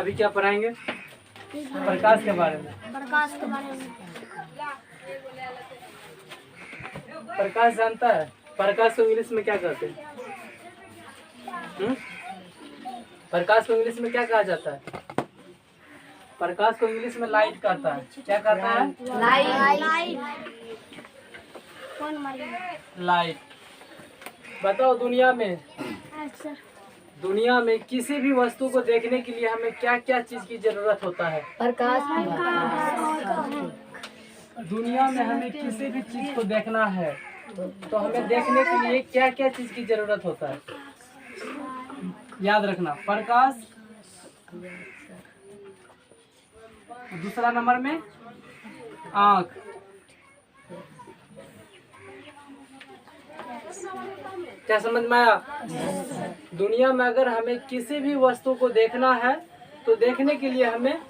अभी क्या पढ़ाएंगे? प्रकाश के बारे में। प्रकाश के बारे में। प्रकाश जानता है? प्रकाश को इंग्लिश में क्या कहते हैं? प्रकाश को इंग्लिश में क्या कहा जाता है? प्रकाश को इंग्लिश में लाइट कहता है। क्या कहता है? लाइट। लाइट। बताओ दुनिया में किसी भी वस्तु को देखने के लिए हमें क्या क्या चीज की जरूरत होता है? प्रकाश। दुनिया में हमें किसी भी चीज को देखना है तो हमें देखने के लिए क्या क्या चीज की जरूरत होता है? याद रखना, प्रकाश, दूसरा नंबर में आँख। क्या समझ में आया? दुनिया में अगर हमें किसी भी वस्तु को देखना है तो देखने के लिए हमें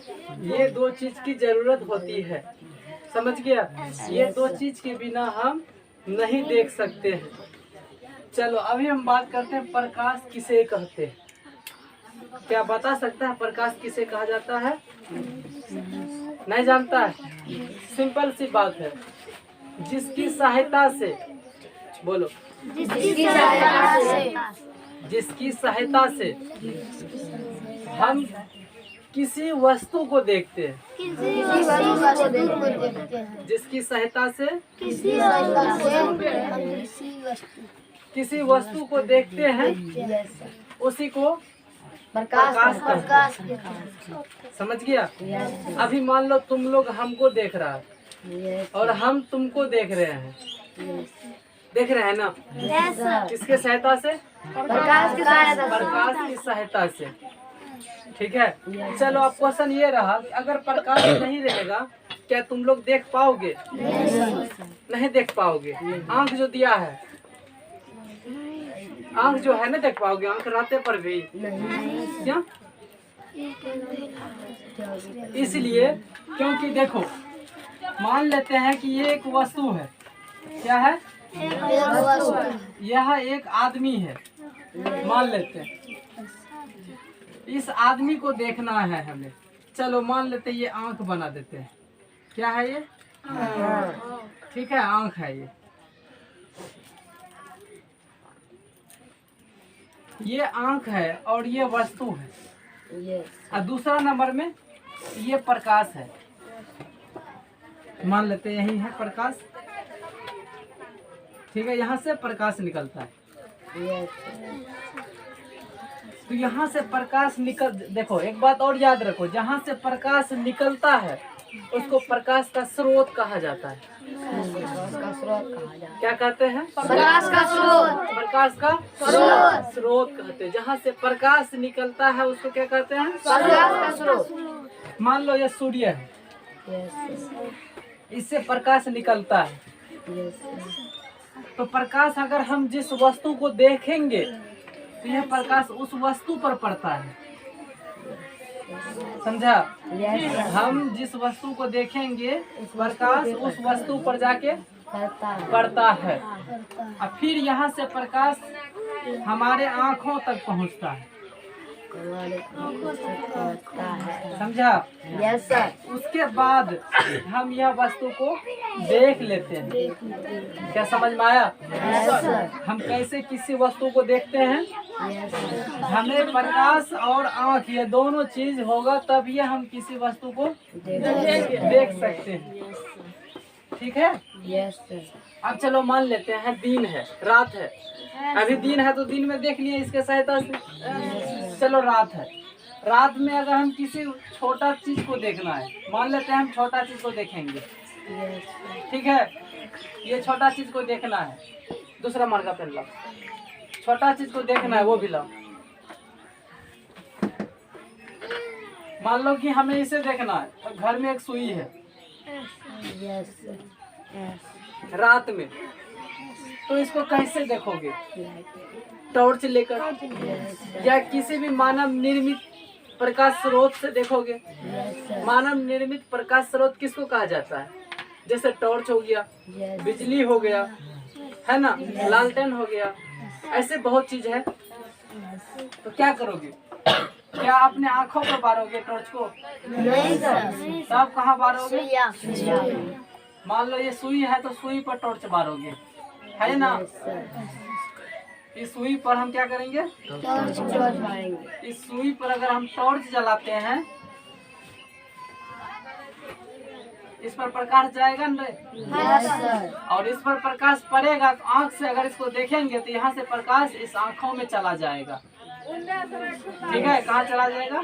ये दो चीज की जरूरत होती है। समझ गया? ये दो चीज के बिना हम नहीं देख सकते हैं। चलो अभी हम बात करते हैं प्रकाश किसे कहते हैं। क्या बता सकता है प्रकाश किसे कहा जाता है? नहीं जानता है? सिंपल सी बात है, जिसकी सहायता से, बोलो, जिसकी सहायता से हम किसी वस्तु को देखते हैं। जिसकी सहायता से किसी वस्तु को देखते हैं उसी को प्रकाश कहते हैं। समझ गया? अभी मान लो तुम लोग हमको देख रहा है और हम तुमको देख रहे हैं। देख रहे हैं ना? किसके सहायता से? प्रकाश की सहायता से। ठीक है, चलो अब क्वेश्चन ये रहा कि अगर प्रकाश नहीं रहेगा क्या तुम लोग देख पाओगे? नहीं देख पाओगे। आंख जो दिया है, आंख जो है ना देख पाओगे? आंख रहते पर भी क्या? इसलिए क्योंकि देखो, मान लेते हैं कि ये एक वस्तु है। क्या है? यह एक आदमी है, मान लेते हैं। इस आदमी को देखना है हमें। चलो मान लेते हैं ये आंख बना देते हैं। क्या है ये? ठीक है, आंख है ये आंख है और ये वस्तु है। और दूसरा नंबर में ये प्रकाश है। मान लेते हैं यही है प्रकाश। ठीक है, यहाँ से प्रकाश निकलता है। तो यहाँ से प्रकाश निकल, देखो एक बात और याद रखो, जहाँ से प्रकाश निकलता है उसको प्रकाश का स्रोत कहा जाता है। क्या कहते हैं? प्रकाश का स्रोत। प्रकाश का स्रोत कहते हैं। जहाँ से प्रकाश निकलता है उसको क्या कहते हैं? प्रकाश का स्रोत। मान लो ये सूर्य है, इससे प्रकाश निकलता है। तो प्रकाश अगर हम जिस वस्तु को देखेंगे तो यह प्रकाश उस वस्तु पर पड़ता है। समझा? हम जिस वस्तु को देखेंगे प्रकाश उस वस्तु पर जाके पड़ता है और फिर यहाँ से प्रकाश हमारे आँखों तक पहुँचता है। समझा? Yes sir. उसके बाद हम यह वस्तु को देख लेते हैं। क्या समझ में आया? हम कैसे किसी वस्तु को देखते हैं? हमें प्रकाश और आँख ये दोनों चीज होगा तभी हम किसी वस्तु को देख सकते हैं। ठीक है? Yes sir. अब चलो मान लेते हैं दिन है, रात है। अभी दिन है तो दिन में देख लिए इसके सहायता से। चलो रात है, रात में अगर हम किसी छोटा चीज को देखना है, मान लेते हैं हम छोटा चीज को देखेंगे। ठीक है, ये छोटा चीज को देखना है। दूसरा मार्का पेन लाओ। छोटा चीज को देखना है, वो भी लाओ। मान लो कि हमें इसे देखना है और घर में एक सुई है। रात में तो इसको कैसे देखोगे? टॉर्च लेकर या किसी भी मानव निर्मित प्रकाश स्रोत से देखोगे। मानव निर्मित प्रकाश स्रोत किसको कहा जाता है? जैसे टॉर्च हो गया, बिजली हो गया, है ना, लालटेन हो गया, ऐसे बहुत चीज है। तो क्या करोगे? क्या अपने आँखों पर बारोगे टॉर्च को? नहीं सर। तब कहाँ बारोगे? सुइया। मान लो ये सुई है तो सुई पर टॉर्च बारोगे, है ना? इस सुई पर हम क्या करेंगे? टॉर्च मारेंगे। इस सुई पर अगर हम टॉर्च जलाते हैं, इस पर प्रकाश जाएगा न रे? Yes sir. और इस पर प्रकाश पड़ेगा तो आँख से अगर इसको देखेंगे तो यहाँ से प्रकाश इस आँखों में चला जाएगा। ठीक है, कहाँ चला जाएगा?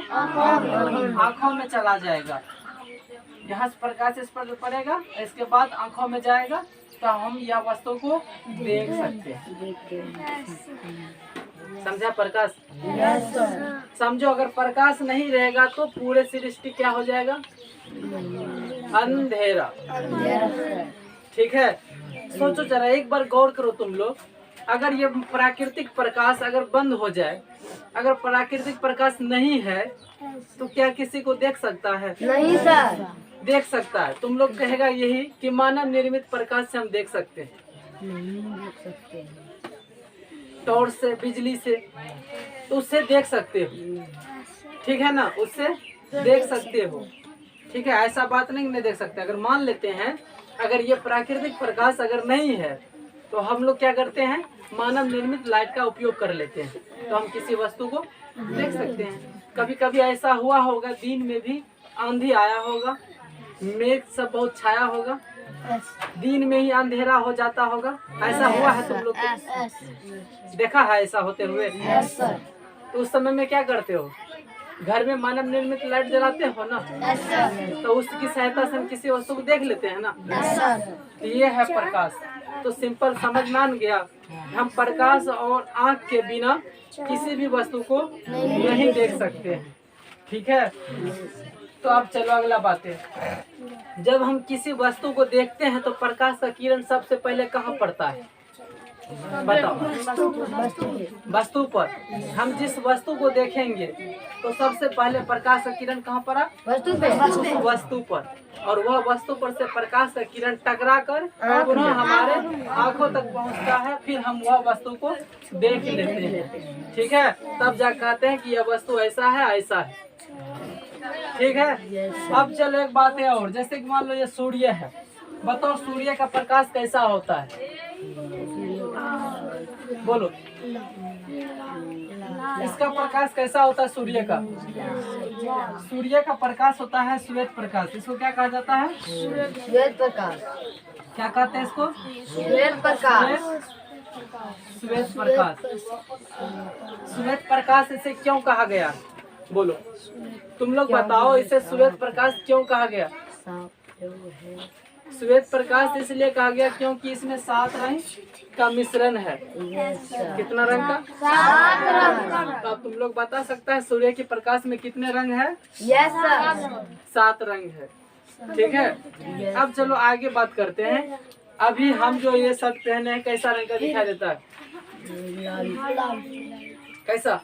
आँखों में चला जाएगा। यहाँ से प्रकाश इस पर पड़ेगा, इसके बाद आँखों में जाएगा तो हम यह वस्तु को देख सकते हैं। समझा प्रकाश? Yes sir. समझो अगर प्रकाश नहीं रहेगा तो पूरे सृष्टि क्या हो जाएगा? अंधेरा। ठीक है, सोचो जरा, एक बार गौर करो तुम लोग, अगर ये प्राकृतिक प्रकाश अगर बंद हो जाए, अगर प्राकृतिक प्रकाश नहीं है तो क्या किसी को देख सकता है? नहीं सर। देख सकता है। तुम लोग कहेगा यही कि मानव निर्मित प्रकाश से हम देख सकते हैं, नहीं देख सकते हैं। टॉर्च से, बिजली से, तो उससे देख सकते हो। ठीक है ना, उससे देख सकते हो। ठीक है, ऐसा बात नहीं देख सकते। अगर मान लेते हैं अगर ये प्राकृतिक प्रकाश अगर नहीं है तो हम लोग क्या करते हैं? मानव निर्मित लाइट का उपयोग कर लेते हैं, तो हम किसी वस्तु को देख सकते हैं। कभी कभी ऐसा हुआ होगा, दिन में भी आंधी आया होगा, मेघ सब बहुत छाया होगा, दिन में ही अंधेरा हो जाता होगा। ऐसा हुआ है तुम लोग को? देखा है ऐसा होते हुए? Yes sir. तो उस समय में क्या करते हो? घर में मानव निर्मित लाइट जलाते हो ना, यस सर। तो उसकी सहायता से हम किसी वस्तु को देख लेते हैं ना। Yes sir. तो ये है प्रकाश। तो सिंपल समझ मान गया, हम प्रकाश और आँख के बिना किसी भी वस्तु को नहीं देख सकते हैं। ठीक है, तो अब चलो अगला बात है। जब हम किसी वस्तु को देखते हैं तो प्रकाश का किरण सबसे पहले कहाँ पड़ता है? बताओ। वस्तु पर। हम जिस वस्तु को देखेंगे तो सबसे पहले प्रकाश का किरण कहाँ पड़ा? वस्तु पे। वस्तु पर। और वह वस्तु पर से प्रकाश का किरण टकरा कर पुनः हमारे आंखों तक पहुंचता है, फिर हम वह वस्तु को देख लेते हैं। ठीक है, तब जा कहते हैं कि यह वस्तु ऐसा है, ऐसा है। ठीक है, अब चलो एक बात है और, जैसे कि मान लो ये सूर्य है, बताओ सूर्य का प्रकाश कैसा होता है? बोलो, इसका प्रकाश कैसा होता है? सूर्य का, सूर्य का प्रकाश होता है श्वेत प्रकाश। इसको क्या कहा जाता है? श्वेत प्रकाश। क्या कहते हैं इसको? श्वेत प्रकाश। श्वेत प्रकाश। श्वेत प्रकाश इसे क्यों कहा गया? बोलो, तुम लोग बताओ, इसे श्वेत प्रकाश क्यों कहा गया? श्वेत प्रकाश इसलिए कहा गया क्योंकि इसमें 7 रंग का मिश्रण है। कितना रंग का? 7 रंग। तो अब तुम लोग बता सकता है सूर्य के प्रकाश में कितने रंग है? Yes sir. 7 रंग है। ठीक है, अब चलो आगे बात करते हैं। अभी हम जो ये शर्ट पहने हैं कैसा रंग का दिखाई देता है? कैसा?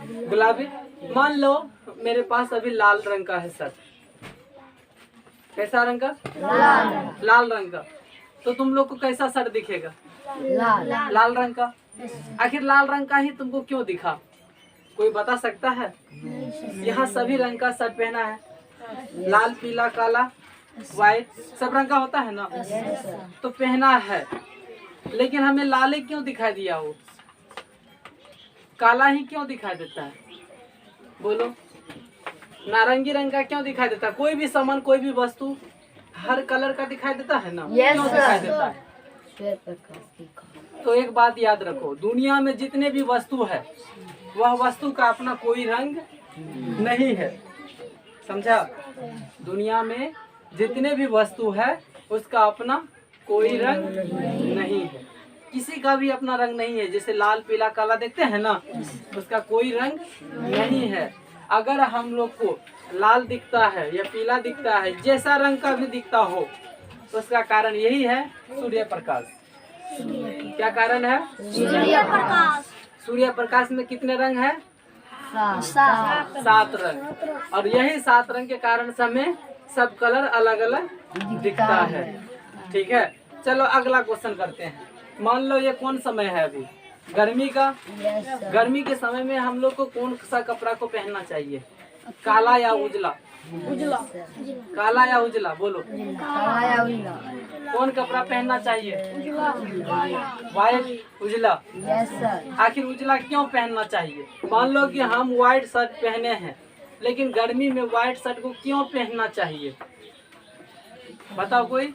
गुलाबी। मान लो मेरे पास अभी लाल रंग का है शर्ट। कैसा रंग का? लाल रंग का। तो तुम लोग को कैसा शर्ट दिखेगा? लाल रंग का। आखिर लाल रंग का ही तुमको क्यों दिखा? कोई बता सकता है? यहाँ सभी रंग का शर्ट पहना है, लाल, पीला, काला, व्हाइट, सब रंग का होता है ना, तो पहना है, लेकिन हमें लाल ही क्यों दिखाई दिया? वो काला ही क्यों दिखाई देता है? बोलो, नारंगी रंग का क्यों दिखाई देता है? कोई भी सामान, कोई भी वस्तु हर कलर का दिखाई देता है ना, क्यों दिखाई देता है? तो एक बात याद रखो, दुनिया में जितने भी वस्तु है वह वस्तु का अपना कोई रंग नहीं है। समझा? दुनिया में जितने भी वस्तु है उसका अपना कोई रंग नहीं है, किसी का भी अपना रंग नहीं है। जैसे लाल, पीला, काला देखते हैं ना, उसका कोई रंग नहीं है। अगर हम लोग को लाल दिखता है या पीला दिखता है, जैसा रंग का भी दिखता हो, तो उसका कारण यही है सूर्य प्रकाश। क्या कारण है? सूर्य प्रकाश। सूर्य प्रकाश में कितने रंग है? 7 रंग। और यही 7 रंग के कारण से हमें सब कलर अलग अलग दिखता है। ठीक है, चलो अगला क्वेश्चन करते हैं। मान लो ये कौन समय है? अभी गर्मी का, यस सर, गर्मी के समय में हम लोग को कौन सा कपड़ा को पहनना चाहिए? काला या उजला? काला या उजला बोलो। काला या उजला, कौन कपड़ा पहनना चाहिए? व्हाइट, उजला। यस सर, आखिर उजला क्यों पहनना चाहिए? मान लो कि हम व्हाइट शर्ट पहने हैं, लेकिन गर्मी में व्हाइट शर्ट को क्यों पहनना चाहिए? बताओ कोई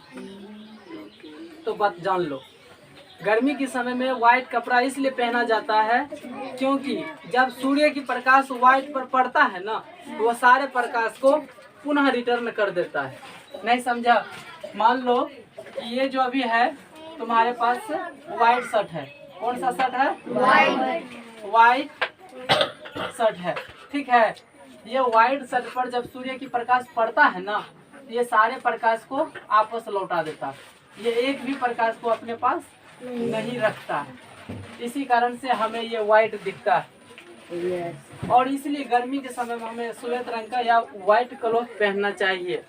तो बात जान लो। गर्मी के समय में व्हाइट कपड़ा इसलिए पहना जाता है क्योंकि जब सूर्य की प्रकाश व्हाइट पर पड़ता है ना, तो वह सारे प्रकाश को पुनः रिटर्न कर देता है। नहीं समझा? मान लो कि ये जो अभी है तुम्हारे पास व्हाइट शर्ट है। कौन सा शर्ट है? व्हाइट शर्ट है, ठीक है। ये व्हाइट शर्ट पर जब सूर्य की प्रकाश पड़ता है ना, ये सारे प्रकाश को आपस लौटा देता है। ये एक भी प्रकाश को अपने पास नहीं रखता है। इसी कारण से हमें ये व्हाइट दिखता है। यस, और इसलिए गर्मी के समय में हमें श्वेत रंग का या व्हाइट क्लॉथ पहनना चाहिए,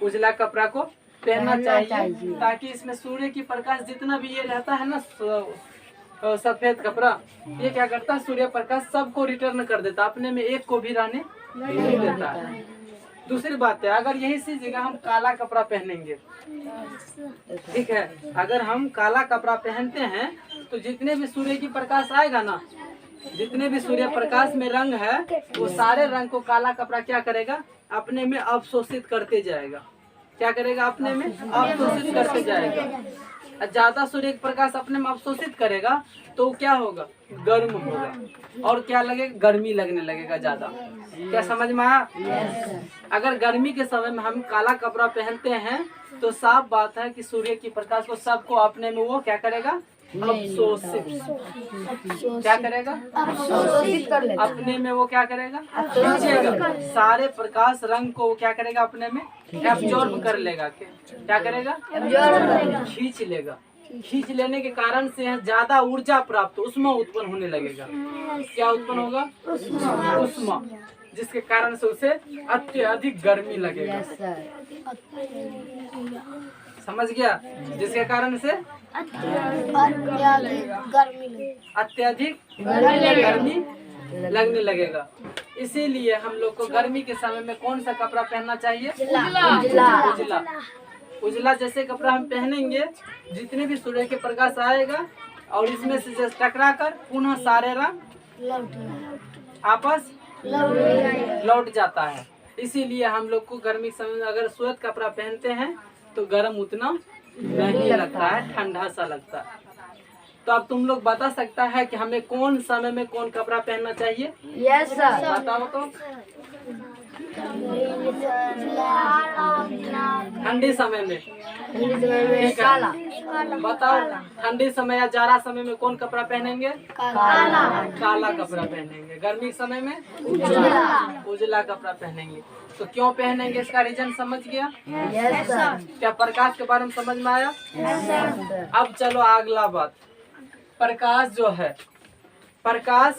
उजला कपड़ा को पहनना चाहिए, ताकि इसमें सूर्य की प्रकाश जितना भी ये रहता है ना, सफेद कपड़ा, ये क्या करता है? सूर्य प्रकाश सबको रिटर्न कर देता, अपने में एक को भी रहने नहीं देता है। दूसरी बात है, अगर यही सी जगह हम काला कपड़ा पहनेंगे, ठीक है, अगर हम काला कपड़ा पहनते हैं तो जितने भी सूर्य की प्रकाश आएगा ना, जितने भी सूर्य प्रकाश में रंग है, वो सारे रंग को काला कपड़ा क्या करेगा? अपने में अवशोषित करते जाएगा। क्या करेगा? अपने में अवशोषित करते जाएगा। ज्यादा सूर्य प्रकाश अपने में अवशोषित करेगा तो क्या होगा? गर्म होगा, और क्या लगेगा? गर्मी लगने लगेगा ज्यादा। क्या समझ में आया? अगर गर्मी के समय में हम काला कपड़ा पहनते हैं तो साफ बात है कि सूर्य की प्रकाश को सबको अपने में वो क्या करेगा? अवशोषित। क्या करेगा? अवशोषित कर लेता, अपने में वो क्या करेगा? खींचेगा। सारे प्रकाश रंग को वो क्या करेगा? अपने में एब्जॉर्ब कर लेगा। क्या करेगा? खींच लेगा। खींच लेने के कारण से ज्यादा ऊर्जा प्राप्त, उष्मा उत्पन्न होने लगेगा। क्या उत्पन्न होगा? उष्मा, जिसके कारण से उसे अत्यधिक गर्मी लगेगा। यस सर, समझ गया? जिसके कारण से अत्यधिक गर्मी लगने लगेगा। इसीलिए हम लोग को गर्मी के समय में कौन सा कपड़ा पहनना चाहिए? उजला। उजला जैसे कपड़ा हम पहनेंगे, जितने भी सूर्य के प्रकाश आएगा और इसमें से टकरा कर पुनः सारे रंग आपस लौट जाता है। इसीलिए हम लोग को गर्मी के समय में अगर श्वेत कपड़ा पहनते हैं तो गर्म उतना नहीं लगता है, ठंडा सा लगता है। तो अब तुम लोग बता सकता है कि हमें कौन समय में कौन कपड़ा पहनना चाहिए? यस सर, बताओ तो। ठंडी समय में, ठीक है। काला, बताओ, ठंडी समय या जाड़ा समय में कौन कपड़ा पहनेंगे? काला कपड़ा पहनेंगे। गर्मी के समय में उजला कपड़ा पहनेंगे। तो क्यों पहनेंगे, इसका रीजन समझ गया? यस सर, क्या प्रकाश के बारे में समझ में आया? यस सर, अब चलो अगला बात। प्रकाश जो है, प्रकाश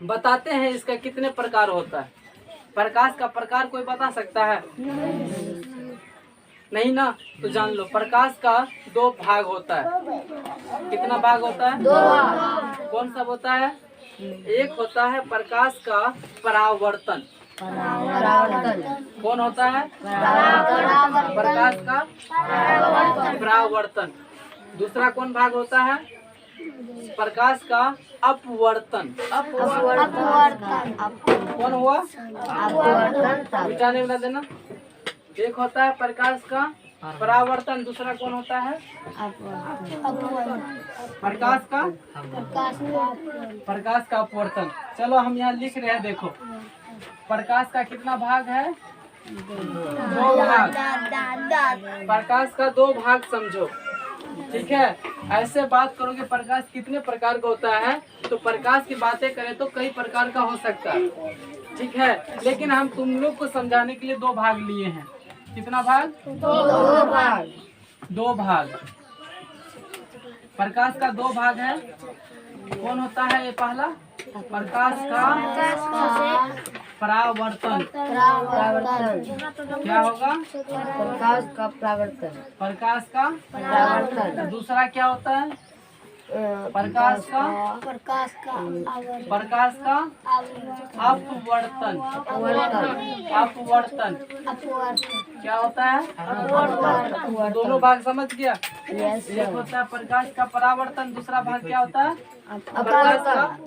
बताते हैं इसका कितने प्रकार होता है? प्रकाश का प्रकार कोई बता सकता है? नहीं ना? तो जान लो, प्रकाश का दो भाग होता है। कितना भाग होता है? दो भाग। कौन सा होता है? एक होता है प्रकाश का परावर्तन। परावर्तन, कौन होता है? परावर्तन, प्रकाश का परावर्तन। दूसरा कौन भाग होता है? प्रकाश का अपवर्तन। अपवर्तन, कौन हुआ? अपवर्तन, मिटाने वाला देना। एक होता है प्रकाश का परावर्तन, दूसरा कौन होता है? प्रकाश का अपवर्तन। चलो हम यहाँ लिख रहे हैं, देखो प्रकाश का कितना भाग है? दो भाग। प्रकाश का दो भाग समझो, ठीक है। ऐसे बात करोगे प्रकाश कितने प्रकार का होता है, तो प्रकाश की बातें करें तो कई प्रकार का हो सकता है, ठीक है। लेकिन हम तुम लोग को समझाने के लिए दो भाग लिए हैं। कितना भाग? दो भाग। दो भाग। प्रकाश का दो भाग है। कौन होता है? ये पहला प्रकाश का परावर्तन। क्या होगा? प्रकाश का परावर्तन, प्रकाश का परावर्तन, दूसरा क्या होता है? प्रकाश का प्रकाश का प्रकाश का अपवर्तन। अपवर्तन क्या होता है? दोनों भाग समझ गया? एक होता है प्रकाश का परावर्तन, दूसरा भाग क्या होता है? प्रकाश का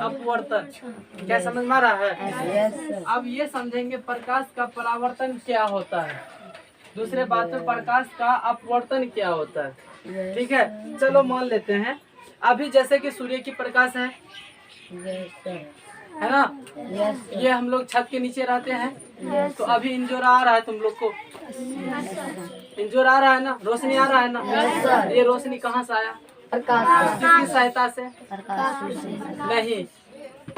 अपवर्तन। क्या समझ में आ रहा है? अब ये समझेंगे प्रकाश का परावर्तन क्या होता है, दूसरे बात में प्रकाश का अपवर्तन क्या होता है। ठीक है, चलो मान लेते हैं अभी जैसे कि सूर्य की प्रकाश है ना? ये हम लोग छत के नीचे रहते हैं, तो अभी इंजोर आ रहा है, तुम लोग को इंजोर आ रहा है ना, रोशनी आ रहा है ना? ये रोशनी कहाँ से आया? किसकी सहायता से? नहीं,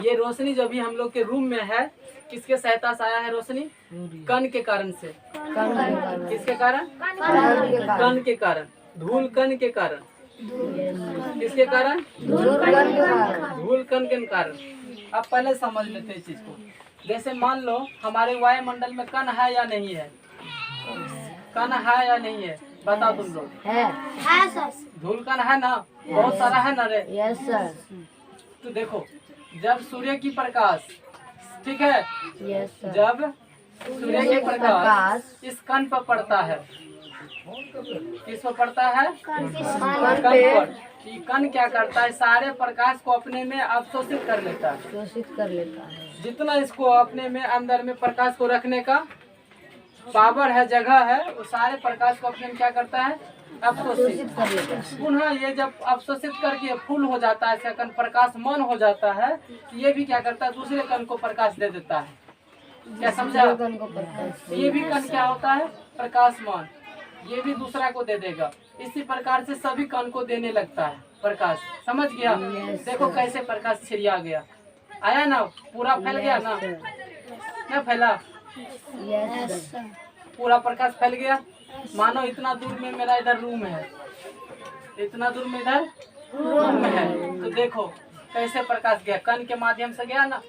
ये रोशनी जो भी हम लोग के रूम में है किसके सहायता से आया है? रोशनी कण के कारण से। किसके कारण? कण के कारण, धूल कण के कारण। किसके कारण? धूल कण के कारण। अब पहले समझ लेते हैं इस चीज को। जैसे मान लो हमारे वायुमंडल में कण है या नहीं है? कण है या नहीं है? बताओ तुम लोग। धूल कण है ना, बहुत सारा है ना रे? Yes sir. तो देखो, जब सूर्य की प्रकाश, ठीक है, यस सर। जब सूर्य की प्रकाश इस कण पर पड़ता है, किस पर पड़ता है? कण पर। ये कण क्या करता है? सारे प्रकाश को अपने में अवशोषित कर लेता है। शोषित कर लेता है। जितना इसको अपने में अंदर में प्रकाश को रखने का पावर है, जगह है, वो सारे प्रकाश को अपने में क्या करता है? अवशोषित कर लेता है। पुनः ये जब अवशोषित करके फुल हो जाता है, इसका कण प्रकाशमान हो जाता है, तो ये भी क्या करता है? दूसरे कण को प्रकाश दे देता है। क्या समझा? ये भी कण क्या होता है? प्रकाशमान। ये भी दूसरा को दे देगा। इसी प्रकार से सभी कण को देने लगता है प्रकाश। समझ गया? देखो कैसे प्रकाश छिड़िया गया, आया ना, पूरा फैल गया ना? क्या फैला? पूरा प्रकाश फैल गया। मानो इतना दूर में मेरा इधर रूम है, इतना दूर में इधर रूम है, तो देखो कैसे प्रकाश गया, कण के माध्यम से गया ना।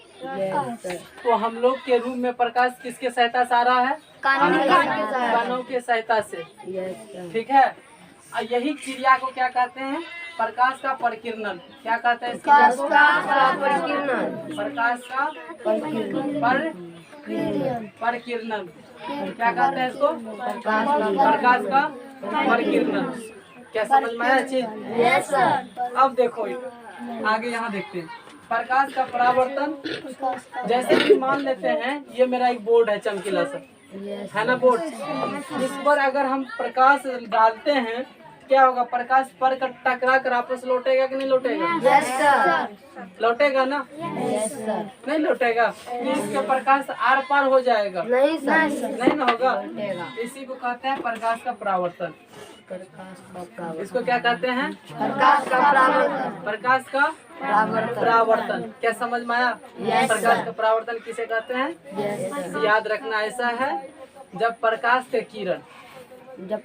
तो हम लोग के रूम में प्रकाश किसके सहायता से आ रहा है? कणों के सहायता से। ठीक है, और यही क्रिया को क्या कहते हैं? प्रकाश का परिकिरणन। क्या कहते हैं? प्रकाश का परिकिरणन। क्या कहते हैं इसको? प्रकाश का परिकिरणन। क्या समझ में आया चीज? Yes sir. अब देखो आगे यहाँ देखते हैं प्रकाश का परावर्तन। जैसे कि मान लेते हैं ये मेरा एक बोर्ड है चमकीला सा, है ना बोर्ड। इस पर अगर हम प्रकाश डालते हैं क्या होगा? प्रकाश पर टकरा कर आपस लौटेगा कि नहीं लौटेगा? Yes sir. लौटेगा ना? Yes sir. नहीं लौटेगा, इसके प्रकाश आर पार हो जाएगा। नहीं सर। नहीं ना होगा। इसी को कहते हैं प्रकाश का परावर्तन। इसको क्या कहते हैं? प्रकाश का परावर्तन। प्रकाश का परावर्तन। क्या समझ में आया? प्रकाश का परावर्तन किसे कहते हैं? याद रखना ऐसा है, जब प्रकाश के किरण, जब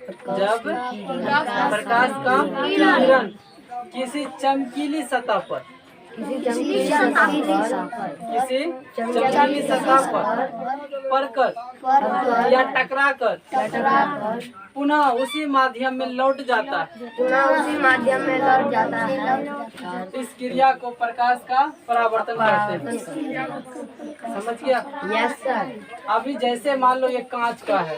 प्रकाश का किरण किसी चमकीली सतह पर, किसी चमकीली सतह पर पड़कर या टकरा कर पुनः उसी माध्यम में लौट जाता है, इस क्रिया को प्रकाश का परावर्तन कहते हैं। समझ गया? Yes sir. अभी जैसे मान लो ये कांच का है,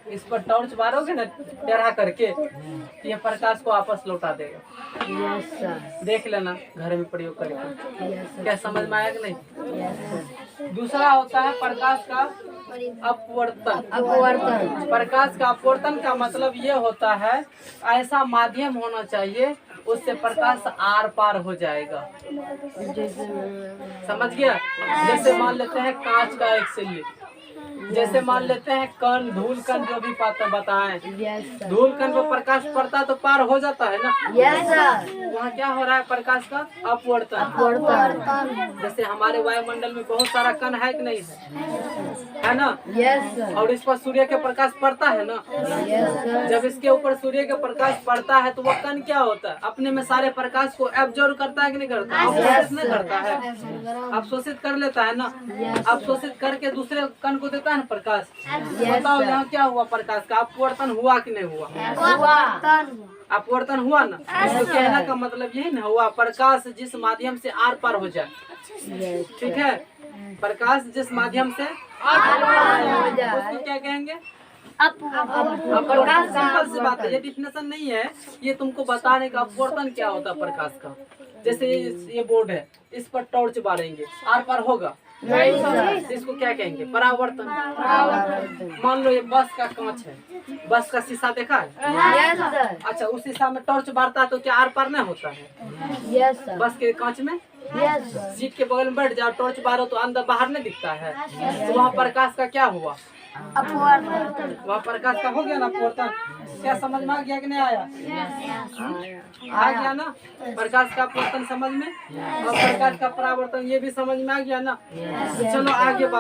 इस पर टॉर्च मारोगे ना टेढ़ा करके, ये प्रकाश को वापस लौटा देगा। Yes sir. देख लेना घर में प्रयोग करके। क्या समझ में आया कि नहीं? यस। दूसरा होता है प्रकाश का अपवर्तन। प्रकाश का अपवर्तन का मतलब ये होता है ऐसा माध्यम होना चाहिए उससे प्रकाश आर पार हो जाएगा। समझ गया? जैसे मान लेते हैं कांच का एक सिल्ली, जैसे मान लेते हैं कण, धूल कण जो भी बताएं, धूल कण पर प्रकाश पड़ता तो पार हो जाता है ना? Yes sir. वहाँ क्या हो रहा है? प्रकाश का अपवर्तन। जैसे हमारे वायुमंडल में बहुत सारा कण है कि नहीं है ना? Yes sir. और इस पर सूर्य के प्रकाश पड़ता है ना? Yes sir. जब इसके ऊपर सूर्य के प्रकाश पड़ता है तो वो कण क्या होता है? अपने में सारे प्रकाश को एब्जॉर्ब करता है कि नहीं करता? अवशोषित नहीं करता है, अवशोषित कर लेता है ना? अवशोषित करके दूसरे कण को देता है ना प्रकाश। बताओ यहाँ क्या हुआ? प्रकाश का अपवर्तन हुआ कि नहीं हुआ? अपवर्तन हुआ ना। तो कहने का मतलब यही ना हुआ, प्रकाश जिस माध्यम से आर पार हो जाए। ठीक है, प्रकाश जिस माध्यम से उसको क्या कहेंगे? अपवर्तन। सिंपल सी बात है, ये डिफिनेशन नहीं है, ये तुमको बताने का अपवर्तन क्या होता है प्रकाश का। जैसे ये बोर्ड है, इस पर टॉर्च बारेंगे, आर पार होगा तो इसको क्या कहेंगे? परावर्तन। मान लो ये बस का कांच है, बस का शीशा देखा है? अच्छा, उस शीशा में टॉर्च बारता है तो क्या आर पार नहीं होता है? बस के कांच में सीट के बगल में बैठ जाओ, टॉर्च बारो तो अंदर बाहर नहीं दिखता है, तो वहाँ प्रकाश का क्या हुआ? वहाँ प्रकाश का हो गया ना अपवर्तन। क्या समझ में आ गया कि नहीं आया? आ गया ना? प्रकाश का अपवर्तन समझ में, और प्रकाश का परावर्तन ये भी समझ में आ गया ना? चलो आगे